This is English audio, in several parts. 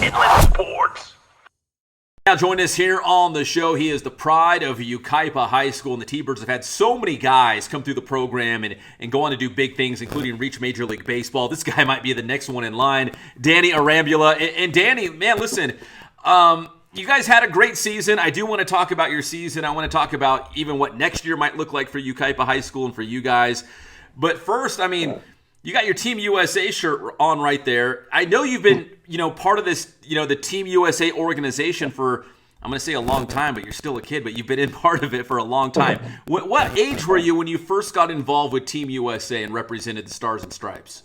Endless Sports. Now joining us here on the show, he is the pride of Yucaipa High School, and the T-Birds have had so many guys come through the program and go on to do big things, including reach Major League Baseball. This guy might be the next one in line, Danny Arambula. And Danny, man, listen, you guys had a great season. I do want to talk about your season. I want to talk about even what next year might look like for Yucaipa High School and for you guys. But first, I mean, you got your Team USA shirt on right there. I know you've been, part of this, the Team USA organization for, I'm going to say a long time, but you're still a kid, but you've been in part of it for a long time. What age were you when you first got involved with Team USA and represented the Stars and Stripes?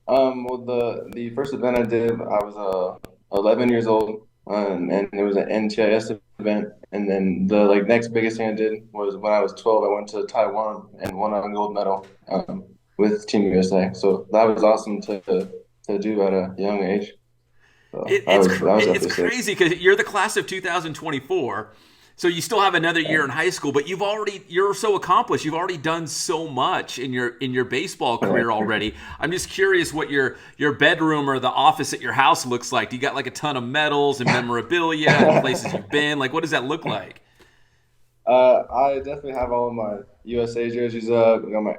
Well, the first event I did, I was 11 years old, and it was an NTIS event. And then the next biggest thing I did was when I was 12. I went to Taiwan and won a gold medal with Team USA. So that was awesome to do at a young age. So It's crazy because you're the class of 2024. So you still have another year in high school, but you're so accomplished. You've already done so much in your baseball career already. I'm just curious what your bedroom or the office at your house looks like. Do you got like a ton of medals and memorabilia and places you've been? Like, what does that look like? I definitely have all of my USA jerseys up. I got my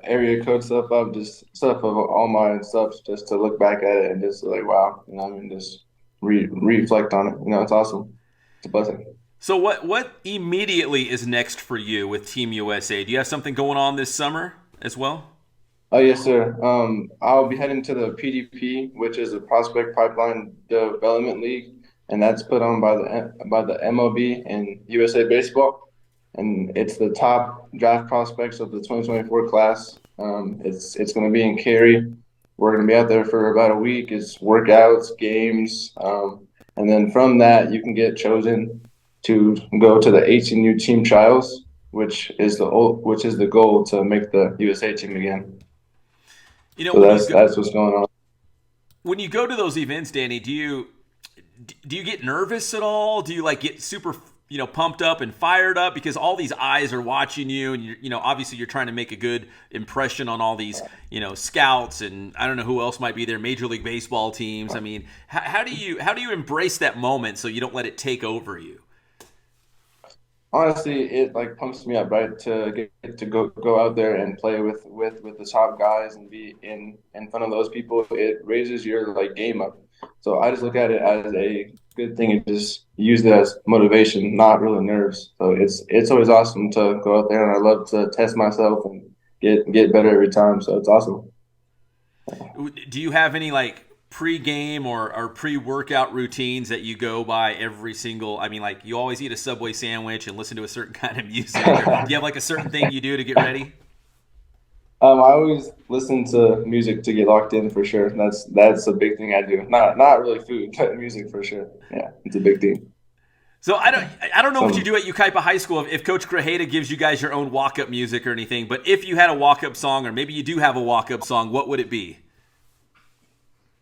area code stuff up, just stuff of all my stuff, just to look back at it and just like, wow, just reflect on it. It's awesome. It's a blessing. So what immediately is next for you with Team USA? Do you have something going on this summer as well? Oh, yes, sir. I'll be heading to the PDP, which is a Prospect Pipeline Development League, and that's put on by the MLB and USA Baseball, and it's the top draft prospects of the 2024 class. It's going to be in Cary. We're going to be out there for about a week. It's workouts, games, and then from that you can get chosen to go to the HNU team trials, which is the goal to make the USA team again. So that's what's going on. When you go to those events, Danny, do you get nervous at all? Do you get super pumped up and fired up because all these eyes are watching you, and obviously you're trying to make a good impression on all these scouts, and I don't know who else might be there, Major League Baseball teams. I mean, how do you embrace that moment so you don't let it take over you? Honestly, it pumps me up, right? To get to go out there and play with the top guys and be in front of those people. It raises your game up. So I just look at it as a good thing and just use it as motivation, not really nerves. So it's always awesome to go out there, and I love to test myself and get better every time. So it's awesome. Do you have any pre-game or pre-workout routines that you go by every single? I mean, you always eat a Subway sandwich and listen to a certain kind of music. Or do you have a certain thing you do to get ready? I always listen to music to get locked in for sure. That's a big thing I do. Not really food, but music for sure. Yeah, it's a big thing. So I don't know what you do at Yucaipa High School if Coach Grajeda gives you guys your own walk-up music or anything. But if you had a walk-up song, or maybe you do have a walk-up song, what would it be?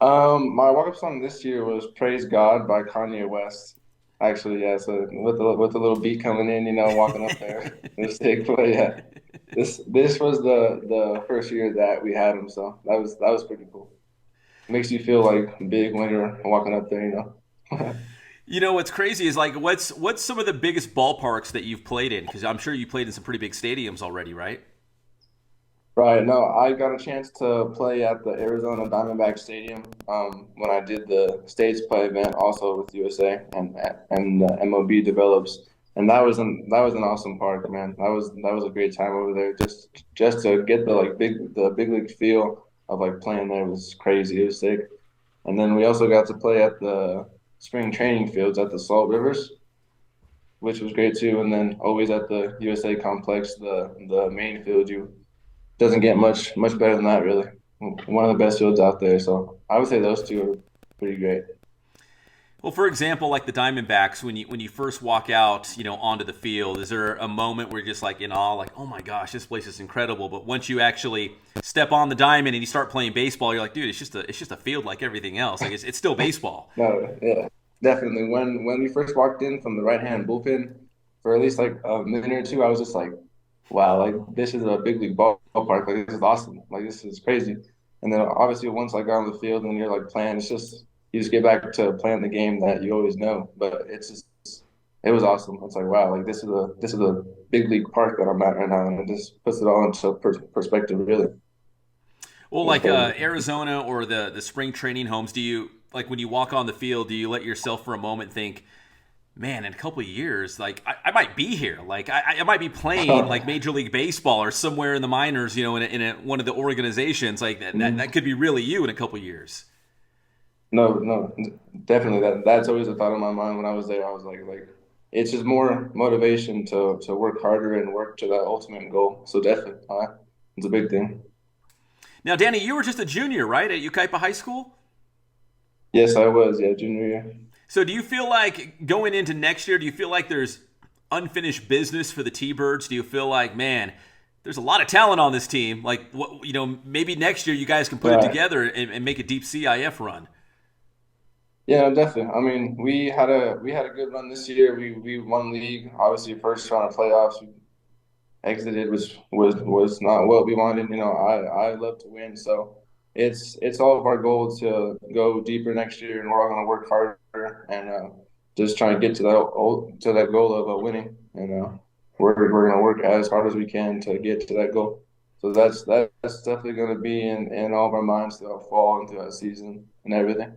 My walk-up song this year was "Praise God" by Kanye West. Actually, yeah. So with the little beat coming in, walking up there, it was sick. But yeah, this was the first year that we had him, so that was pretty cool. Makes you feel big when you're walking up there. What's crazy is what's some of the biggest ballparks that you've played in? Because I'm sure you played in some pretty big stadiums already, right? Right. No, I got a chance to play at the Arizona Diamondback Stadium when I did the States Play event also with USA and the MLB develops, and that was an awesome park, man. That was a great time over there. Just to get the big league feel of playing there was crazy. It was sick. And then we also got to play at the spring training fields at the Salt Rivers, which was great too. And then always at the USA complex, the main field, you doesn't get much better than that, really. One of the best fields out there. So I would say those two are pretty great. Well, for example, like the Diamondbacks, when you first walk out, onto the field, is there a moment where you're just in awe, oh my gosh, this place is incredible? But once you actually step on the diamond and you start playing baseball, you're like, dude, it's just a field like everything else. It's still baseball. No, yeah, definitely. When we first walked in from the right hand bullpen, for at least a minute or two, I was just like, wow, this is a big league ballpark. This is awesome. This is crazy. And then obviously once I got on the field and you're playing, you just get back to playing the game that you always know. But it's just it was awesome. It's like wow, like this is a big league park that I'm at right now, and it just puts it all into perspective. Really, Well, it's like crazy. Arizona or the spring training homes, do you like when you walk on the field? Do you let yourself for a moment think, man, in a couple of years, like I might be here, like I might be playing like Major League Baseball or somewhere in the minors, in one of the organizations, like that could be really you in a couple of years. No, no, definitely that's always a thought in my mind when I was there. I was like it's just more motivation to work harder and work to that ultimate goal. So definitely, it's a big thing. Now, Danny, you were just a junior, right, at Yucaipa High School? Yes, I was. Yeah, junior year. So, do you feel like going into next year, do you feel like there's unfinished business for the T-Birds? Do you feel like, man, there's a lot of talent on this team? Like, what, maybe next year you guys can put it Right. together and make a deep CIF run. Yeah, no, definitely. I mean, we had a good run this year. We won league. Obviously, first round of playoffs. We exited, which was not what we wanted. I love to win, so it's all of our goal to go deeper next year, and we're all going to work harder and just try and get to that goal of winning. And we're going to work as hard as we can to get to that goal. So that's definitely going to be in all of our minds throughout fall and throughout the season and everything.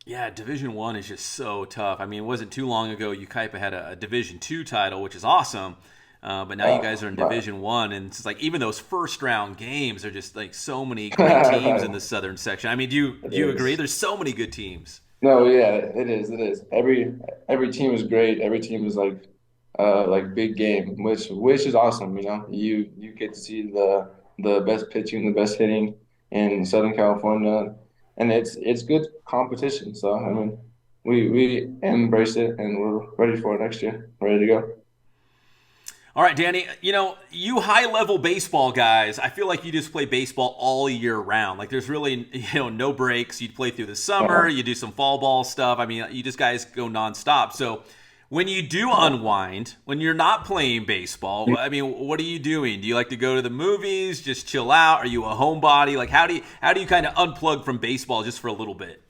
Yeah, Division One is just so tough. I mean, it wasn't too long ago Ukaipa had a Division Two title, which is awesome. But now you guys are in Right, Division One, and it's like even those first round games are just like so many great teams in right. the Southern section. I mean, do you It agree? is. There's so many good teams. No, yeah, it is. It is. Every team is great. Every team is like big game, which is awesome. You get to see the best pitching, the best hitting in Southern California, and it's good competition. So I mean, we embrace it, and we're ready for it next year. Ready to go. All right, Danny, you high level baseball guys, I feel like you just play baseball all year round. Like there's really, no breaks. You play through the summer, Uh, you do some fall ball stuff. I mean, you just guys go nonstop. So when you do unwind, when you're not playing baseball, I mean, what are you doing? Do you like to go to the movies, just chill out? Are you a homebody? Like how do you kind of unplug from baseball just for a little bit?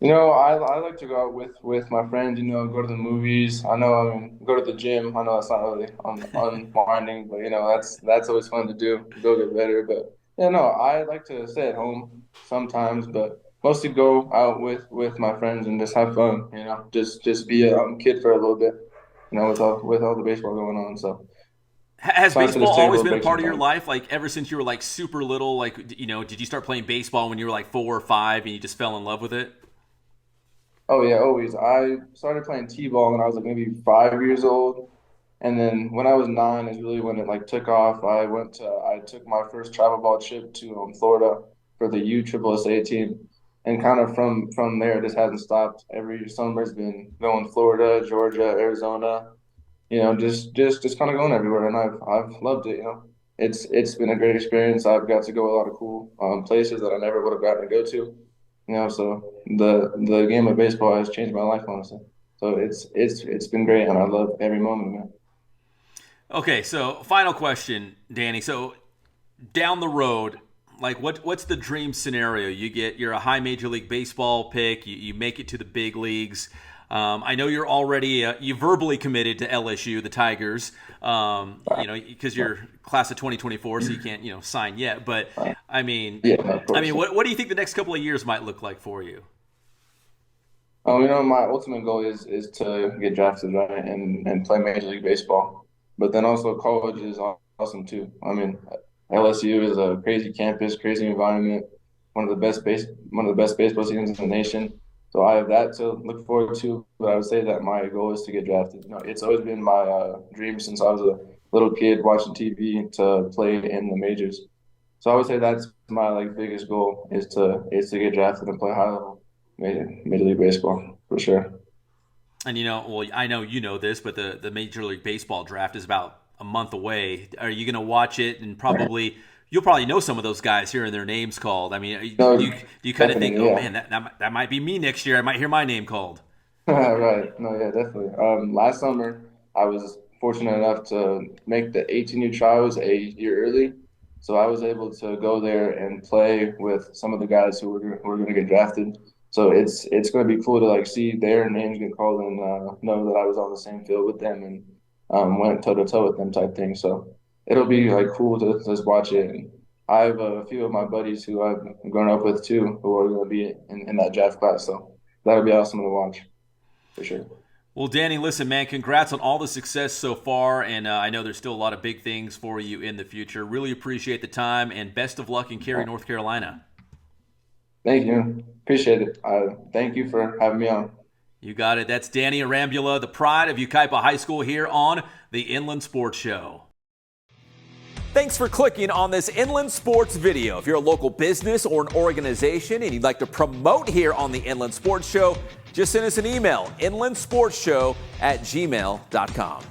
I like to go out with my friends. Go to the movies. I mean, go to the gym. I know that's not really unwinding, but that's always fun to do. Go get better. But no, I like to stay at home sometimes, but mostly go out with my friends and just have fun. Just be a kid for a little bit. With all the baseball going on, so Has it's nice to baseball just take a always little been a break part of your sometimes. life? Like ever since you were like super little, like did you start playing baseball when you were like 4 or 5 and you just fell in love with it? Oh yeah, always. I started playing t-ball when I was like maybe 5 years old. And then when I was 9 is really when it like took off. I took my first travel ball trip to Florida for the USSSA team, and kind of from there it just hasn't stopped. Every summer's been going Florida, Georgia, Arizona, just kind of going everywhere, and I've loved it. It's been a great experience. I've got to go a lot of cool places that I never would have gotten to go to. So the game of baseball has changed my life, honestly. So it's been great, and I love every moment, man. Okay, so final question, Danny. So down the road, like what's the dream scenario? You're a high major league baseball pick. You make it to the big leagues. I know you're already you verbally committed to LSU, the Tigers. Because you're class of 2024, so you can't sign yet. But I mean, Yeah, of I mean, course. what do you think the next couple of years might look like for you? My ultimate goal is to get drafted, right, and play Major League Baseball. But then also college is awesome too. I mean, LSU is a crazy campus, crazy environment, one of the best baseball teams in the nation. So I have that to look forward to. But I would say that my goal is to get drafted. It's always been my dream since I was a little kid watching TV to play in the majors. So I would say that's my like biggest goal is to get drafted and play high level Major League Baseball for sure. And well, I know you know this, but the Major League Baseball draft is about a month away. Are you going to watch it and you'll probably know some of those guys hearing their names called? I mean, No, do you kind of think, definitely, oh yeah. man, that might be me next year? I might hear my name called. Right. No, yeah, definitely. Last summer I was fortunate enough to make the 18U trials a year early. So I was able to go there and play with some of the guys who were going to get drafted. So it's going to be cool to like see their names get called and know that I was on the same field with them and went toe to toe with them type thing. So it'll be like cool to just watch it. And I have a few of my buddies who I've grown up with too who are going to be in that draft class. So that'll be awesome to watch for sure. Well, Danny, listen, man, congrats on all the success so far, and I know there's still a lot of big things for you in the future. Really appreciate the time, and best of luck in Cary, North Carolina. Thank you. Appreciate it. Thank you for having me on. You got it. That's Danny Arambula, the pride of Yucaipa High School, here on the Inland Sports Show. Thanks for clicking on this Inland Sports video. If you're a local business or an organization and you'd like to promote here on the Inland Sports Show, just send us an email, inlandsportshow@gmail.com.